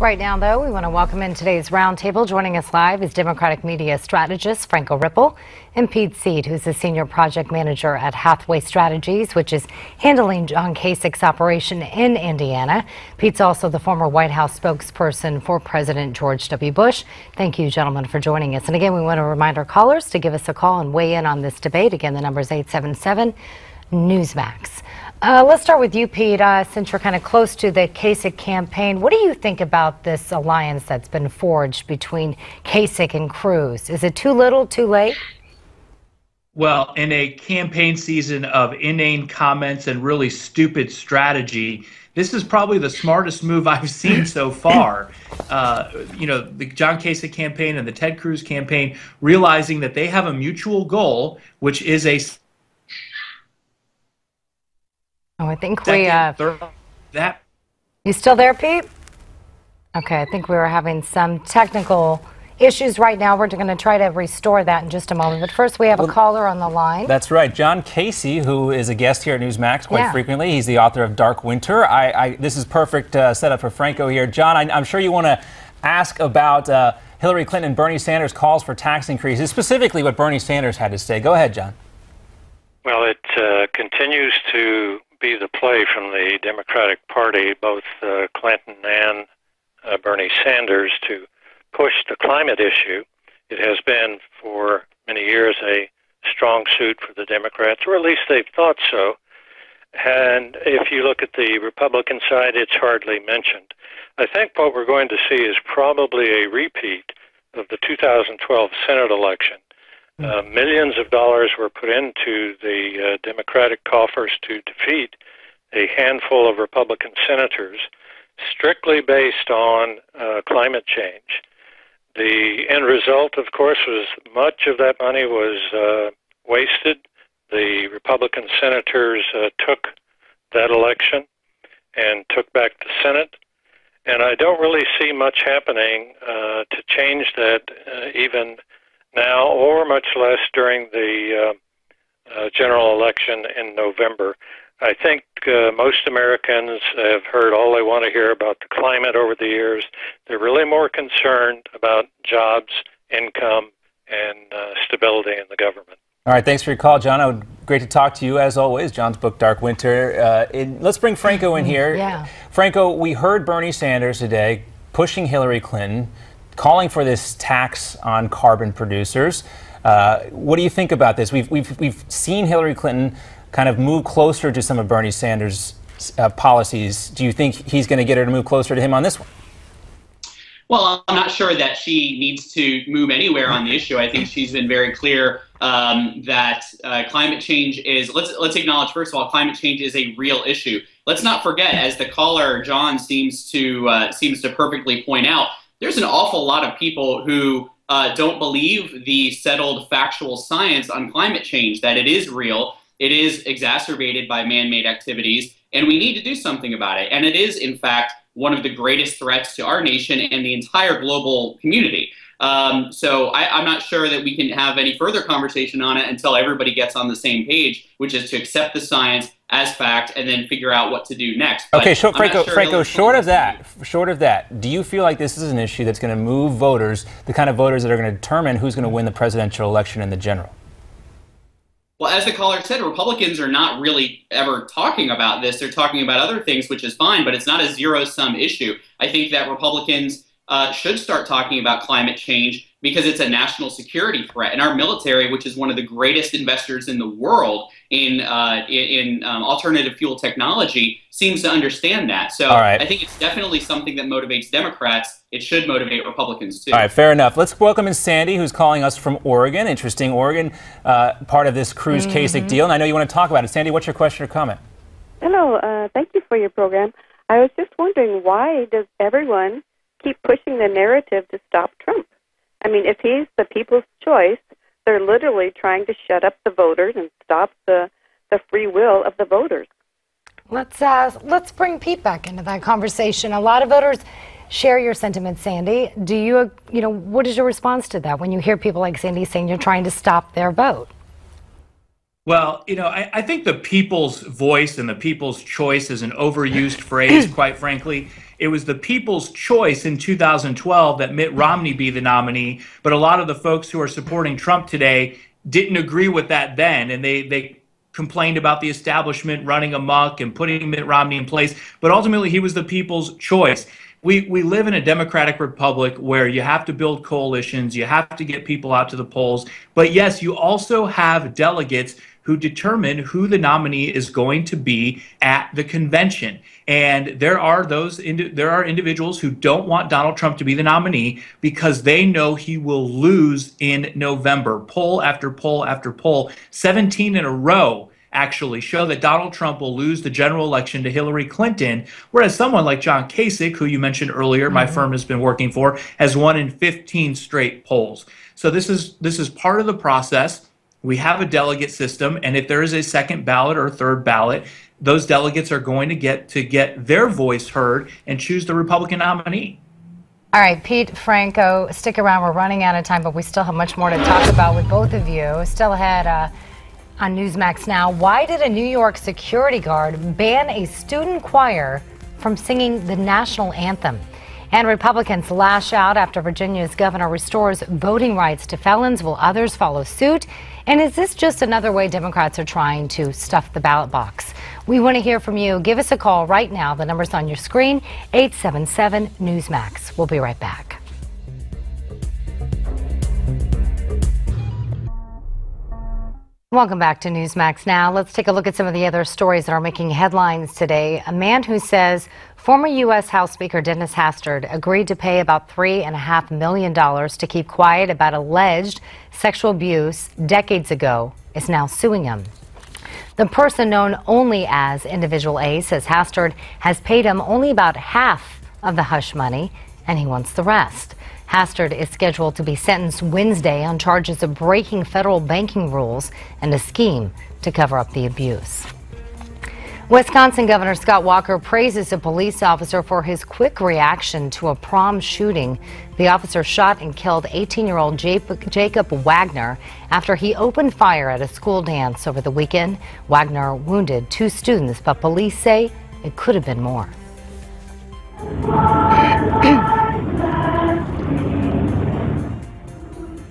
Right now, though, we want to welcome in today's roundtable. Joining us live is Democratic media strategist Franco Ripple and Pete Seed, who's the senior project manager at Hathaway Strategies, which is handling John Kasich's operation in Indiana. Pete's also the former White House spokesperson for President George W. Bush. Thank you, gentlemen, for joining us. And again, we want to remind our callers to give us a call and weigh in on this debate. Again, the number is 877-Newsmax. Let's start with you, Pete, since you're kind of close to the Kasich campaign. What do you think about this alliance that's been forged between Kasich and Cruz? Is it too little, too late? Well, in a campaign season of inane comments and really stupid strategy, this is probably the smartest move I've seen so far. The John Kasich campaign and the Ted Cruz campaign, realizing that they have a mutual goal, which is a I think we that. You still there, Pete? Okay, I think we were having some technical issues right now. We're going to try to restore that in just a moment. But first, we have a caller on the line. That's right. John Kasich, who is a guest here at Newsmax quite frequently. He's the author of Dark Winter. This is perfect setup for Franco here. John, I'm sure you want to ask about Hillary Clinton and Bernie Sanders' calls for tax increases, specifically what Bernie Sanders had to say. Go ahead, John. Well, it continues to be the play from the Democratic Party, both Clinton and Bernie Sanders, to push the climate issue. It has been for many years a strong suit for the Democrats, or at least they've thought so. And if you look at the Republican side, it's hardly mentioned. I think what we're going to see is probably a repeat of the 2012 Senate election. Millions of dollars were put into the Democratic coffers to defeat a handful of Republican senators, strictly based on climate change. The end result, of course, was much of that money was wasted. The Republican senators took that election and took back the Senate. And I don't really see much happening to change that even now, or much less during the general election in November. I think most Americans have heard all they want to hear about the climate over the years. They're really more concerned about jobs, income, and stability in the government. All right, thanks for your call, John. Great to talk to you, as always. John's book, Dark Winter. Let's bring Franco in here. Yeah. Franco, we heard Bernie Sanders today pushing Hillary Clinton, calling for this tax on carbon producers. What do you think about this? We've seen Hillary Clinton kind of move closer to some of Bernie Sanders' policies. Do you think he's going to get her to move closer to him on this one? Well, I'm not sure that she needs to move anywhere on the issue. I think she's been very clear that climate change is, let's acknowledge, first of all, climate change is a real issue. Let's not forget, as the caller, John, seems to perfectly point out, there's an awful lot of people who don't believe the settled factual science on climate change, that it is real, it is exacerbated by man-made activities, and we need to do something about it. And it is, in fact, one of the greatest threats to our nation and the entire global community. So I'm not sure that we can have any further conversation on it until everybody gets on the same page, which is to accept the science as fact and then figure out what to do next. But okay, Franco, short of that, do you feel like this is an issue that's going to move voters, the kind of voters that are going to determine who's going to win the presidential election and the general? Well, as the caller said, Republicans are not really ever talking about this. They're talking about other things, which is fine, but it's not a zero-sum issue. I think that Republicans should start talking about climate change because it's a national security threat. And our military, which is one of the greatest investors in the world in alternative fuel technology, seems to understand that. So I think it's definitely something that motivates Democrats. It should motivate Republicans, too. All right, fair enough. Let's welcome in Sandy, who's calling us from Oregon. Interesting, Oregon, part of this Cruz-Kasich deal. And I know you want to talk about it. Sandy, what's your question or comment? Hello, thank you for your program. I was just wondering, why does everyone keep pushing the narrative to stop Trump? I mean, if he's the people's choice, they're literally trying to shut up the voters and stop the free will of the voters. Let's bring Pete back into that conversation. A lot of voters share your sentiments, Sandy. Do you, what is your response to that when you hear people like Sandy saying you're trying to stop their vote? Well, I think the people's voice and the people's choice is an overused phrase, quite frankly. it was the people's choice in 2012 that Mitt Romney be the nominee, but a lot of the folks who are supporting Trump today didn't agree with that then, and they complained about the establishment running amok and putting Mitt Romney in place, but ultimately he was the people's choice. We live in a democratic republic where you have to build coalitions, you have to get people out to the polls, but yes, you also have delegates who determine who the nominee is going to be at the convention. And there are individuals who don't want Donald Trump to be the nominee because they know he will lose in November. Poll after poll after poll, 17 in a row, actually show that Donald Trump will lose the general election to Hillary Clinton, whereas someone like John Kasich, who you mentioned earlier, my firm has been working for, has won in 15 straight polls. So this is part of the process. We have a delegate system, and if there is a second ballot or third ballot, those delegates are going to get their voice heard and choose the Republican nominee. All right, Pete, Franco, stick around. We're running out of time, but we still have much more to talk about with both of you. Still ahead on Newsmax Now, why did a New York security guard ban a student choir from singing the national anthem? And Republicans lash out after Virginia's governor restores voting rights to felons. Will others follow suit? And is this just another way Democrats are trying to stuff the ballot box? We want to hear from you. Give us a call right now. The number's on your screen, 877-NEWSMAX. We'll be right back. Welcome back to Newsmax Now. Let's take a look at some of the other stories that are making headlines today. A man who says former U.S. House Speaker Dennis Hastert agreed to pay about $3.5 million to keep quiet about alleged sexual abuse decades ago is now suing him. The person known only as Individual A says Hastert has paid him only about half of the hush money, and he wants the rest. Hastert is scheduled to be sentenced Wednesday on charges of breaking federal banking rules and a scheme to cover up the abuse. Wisconsin Governor Scott Walker praises a police officer for his quick reaction to a prom shooting. The officer shot and killed 18-year-old Jacob Wagner after he opened fire at a school dance over the weekend. Wagner wounded 2 students, but police say it could have been more.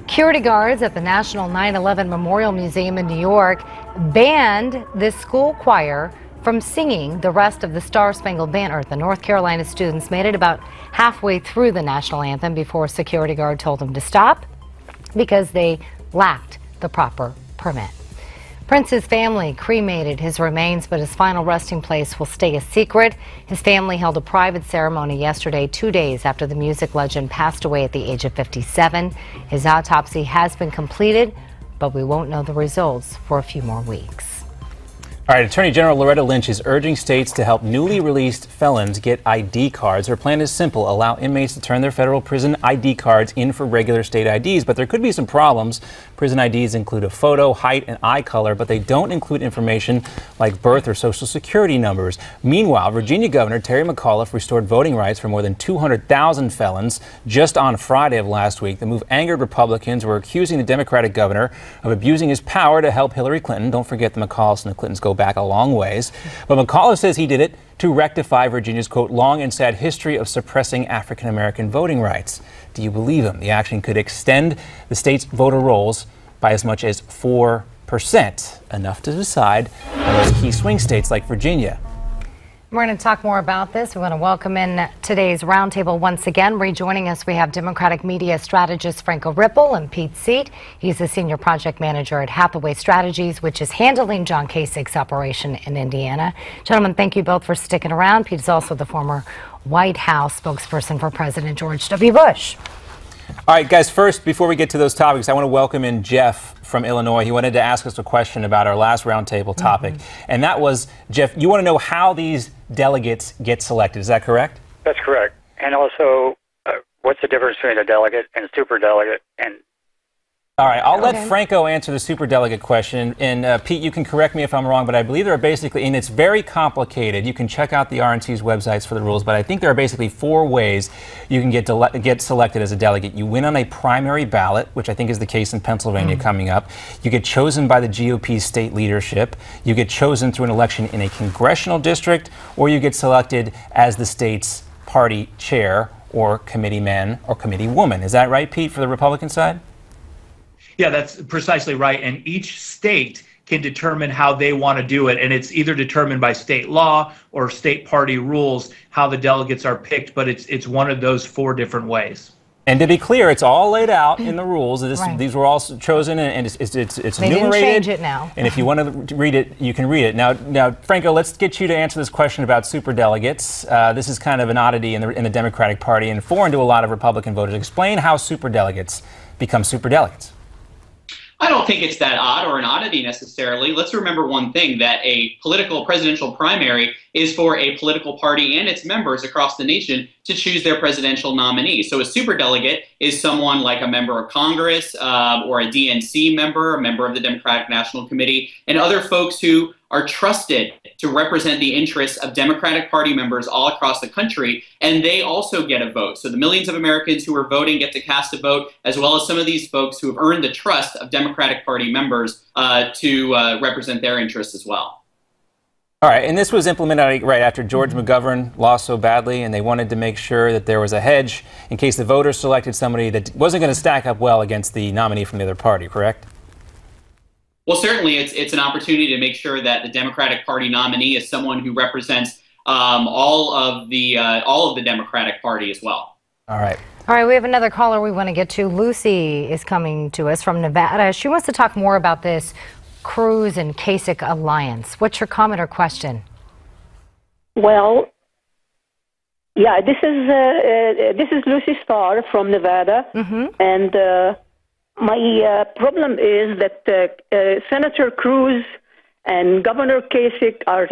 Security guards at the National 9/11 Memorial Museum in New York banned this school choir from singing the rest of the Star-Spangled Banner. The North Carolina students made it about halfway through the national anthem before a security guard told them to stop because they lacked the proper permit. Prince's family cremated his remains, but his final resting place will stay a secret. His family held a private ceremony yesterday, 2 days after the music legend passed away at the age of 57. His autopsy has been completed, but we won't know the results for a few more weeks. All right, Attorney General Loretta Lynch is urging states to help newly released felons get ID cards. Her plan is simple: allow inmates to turn their federal prison ID cards in for regular state IDs. But there could be some problems. Prison IDs include a photo, height, and eye color, but they don't include information like birth or social security numbers. Meanwhile, Virginia Governor Terry McAuliffe restored voting rights for more than 200,000 felons just on Friday of last week. The move angered Republicans who were accusing the Democratic governor of abusing his power to help Hillary Clinton. Don't forget the McAuliffes and the Clintons go back a long ways. But McAuliffe says he did it to rectify Virginia's, quote, long and sad history of suppressing African-American voting rights. Do you believe him? The action could extend the state's voter rolls by as much as 4%, enough to decide on key swing states like Virginia. We're going to talk more about this. We want to welcome in today's roundtable once again. Rejoining us, we have Democratic media strategist Franco Ripple and Pete Seat. He's the senior project manager at Hathaway Strategies, which is handling John Kasich's operation in Indiana. Gentlemen, thank you both for sticking around. Pete is also the former White House spokesperson for President George W. Bush. All right, guys, first, before we get to those topics, I want to welcome in Jeff from Illinois. He wanted to ask us a question about our last roundtable topic. And that was, Jeff, you want to know how these delegates get selected. Is that correct? That's correct. And also, what's the difference between a delegate and a superdelegate? And all right, I'll let Franco answer the superdelegate question. And Pete, you can correct me if I'm wrong, but I believe there are basically, and it's very complicated. You can check out the RNC's websites for the rules, but I think there are basically 4 ways you can get selected as a delegate. You win on a primary ballot, which I think is the case in Pennsylvania coming up. You get chosen by the GOP's state leadership. You get chosen through an election in a congressional district, or you get selected as the state's party chair or committee man or committee woman. Is that right, Pete, for the Republican side? Yeah, that's precisely right. And each state can determine how they want to do it. And it's either determined by state law or state party rules how the delegates are picked. But it's one of those 4 different ways. And to be clear, it's all laid out in the rules. Right. These were all chosen, and it's they enumerated. didn't change it now. And if you want to read it, you can read it. Now, Franco, let's get you to answer this question about superdelegates. This is kind of an oddity in the Democratic Party and foreign to a lot of Republican voters. Explain how superdelegates become superdelegates. I don't think it's that odd or an oddity necessarily. Let's remember one thing, that a political presidential primary is for a political party and its members across the nation to choose their presidential nominee. So a superdelegate is someone like a member of Congress or a DNC member, a member of the Democratic National Committee, and other folks who are trusted to represent the interests of Democratic Party members all across the country, and they also get a vote. So the millions of Americans who are voting get to cast a vote, as well as some of these folks who have earned the trust of Democratic Party members to represent their interests as well. All right, and this was implemented right after George McGovern lost so badly, and they wanted to make sure that there was a hedge in case the voters selected somebody that wasn't going to stack up well against the nominee from the other party, correct? Well, certainly it's an opportunity to make sure that the Democratic Party nominee is someone who represents all of the Democratic Party as well. All right. All right, we have another caller we want to get to. Lucy is coming to us from Nevada. She wants to talk more about this Cruz and Kasich alliance. What's your comment or question? Well, yeah, this is Lucy Starr from Nevada, and my problem is that Senator Cruz and Governor Kasich are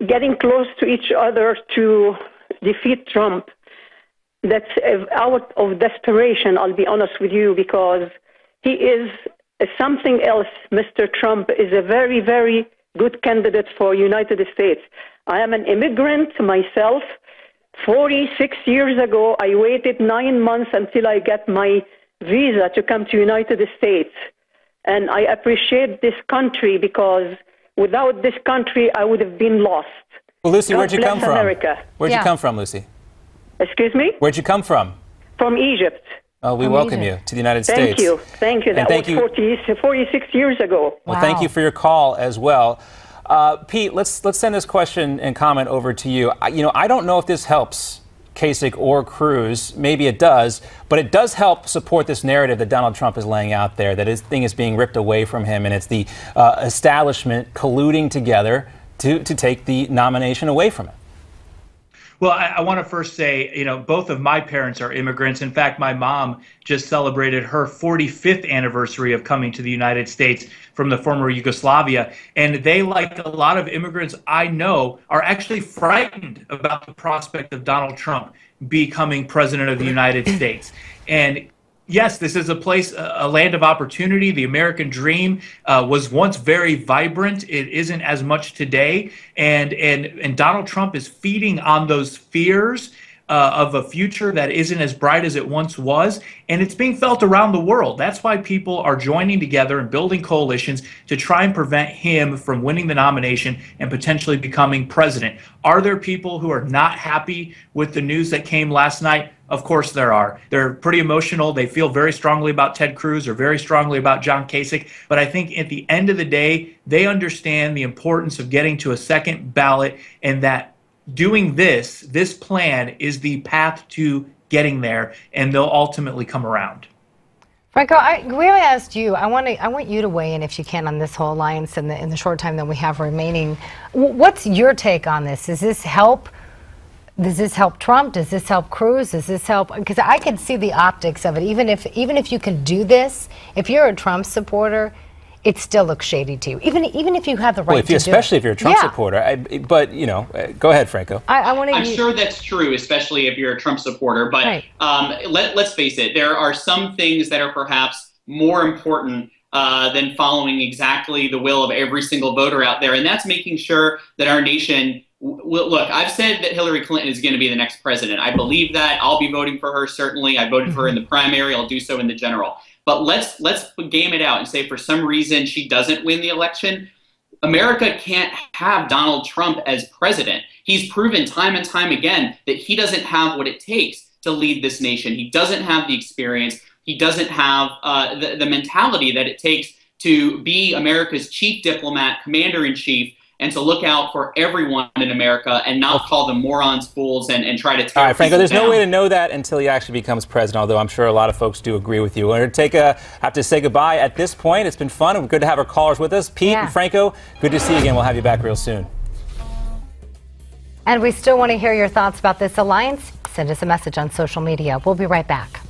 getting close to each other to defeat Trump. That's out of desperation, I'll be honest with you, because he is something else. Mr. Trump is a very, very good candidate for United States. I am an immigrant myself. 46 years ago, I waited 9 months until I got my visa to come to United States. And I appreciate this country because without this country, I would have been lost. Well, Lucy, where'd you come from? America. Where'd you come from, Lucy? Excuse me? Where'd you come from? From Egypt. Oh, we welcome you to the United States. Thank you. Thank you. That was 46 years ago. Well, thank you for your call as well. Pete, let's send this question and comment over to you. I don't know if this helps Kasich or Cruz. Maybe it does, but it does help support this narrative that Donald Trump is laying out there, that his thing is being ripped away from him, and it's the establishment colluding together to take the nomination away from him. Well, I want to first say, both of my parents are immigrants. In fact, my mom just celebrated her 45th anniversary of coming to the United States from the former Yugoslavia. And they, like a lot of immigrants I know, are actually frightened about the prospect of Donald Trump becoming president of the United States. And yes, this is a land of opportunity. The American dream was once very vibrant. It isn't as much today. And Donald Trump is feeding on those fears of a future that isn't as bright as it once was. And it's being felt around the world. That's why people are joining together and building coalitions to try and prevent him from winning the nomination and potentially becoming president. Are there people who are not happy with the news that came last night? Of course there are. They're pretty emotional. They feel very strongly about Ted Cruz or very strongly about John Kasich. But I think at the end of the day, they understand the importance of getting to a second ballot, and that doing this plan is the path to getting there, and they'll ultimately come around. Franco, we asked you. I want you to weigh in, if you can, on this whole alliance in the short time that we have remaining. What's your take on this? Does this help Trump? Does this help Cruz? Does this help? Because I can see the optics of it. Even if you can do this, if you're a Trump supporter, it still looks shady to you. Even if you have the right to do it. Especially if you're a Trump supporter. But go ahead, Franco. I'm sure that's true, especially if you're a Trump supporter. But let's face it, there are some things that are perhaps more important than following exactly the will of every single voter out there, and that's making sure that our nation. Look, I've said that Hillary Clinton is going to be the next president. I believe that. I'll be voting for her, certainly. I voted for her in the primary. I'll do so in the general. But let's game it out and say for some reason she doesn't win the election. America can't have Donald Trump as president. He's proven time and time again that he doesn't have what it takes to lead this nation. He doesn't have the experience. He doesn't have the mentality that it takes to be America's chief diplomat, commander-in-chief, and to look out for everyone in America and not call them morons, fools, and try to tear All right, Franco, there's down. no way to know that until he actually becomes president, although I'm sure a lot of folks do agree with you. We're going to have to say goodbye at this point. It's been fun. Good to have our callers with us. Pete and Franco, good to see you again. We'll have you back real soon. And we still want to hear your thoughts about this alliance. Send us a message on social media. We'll be right back.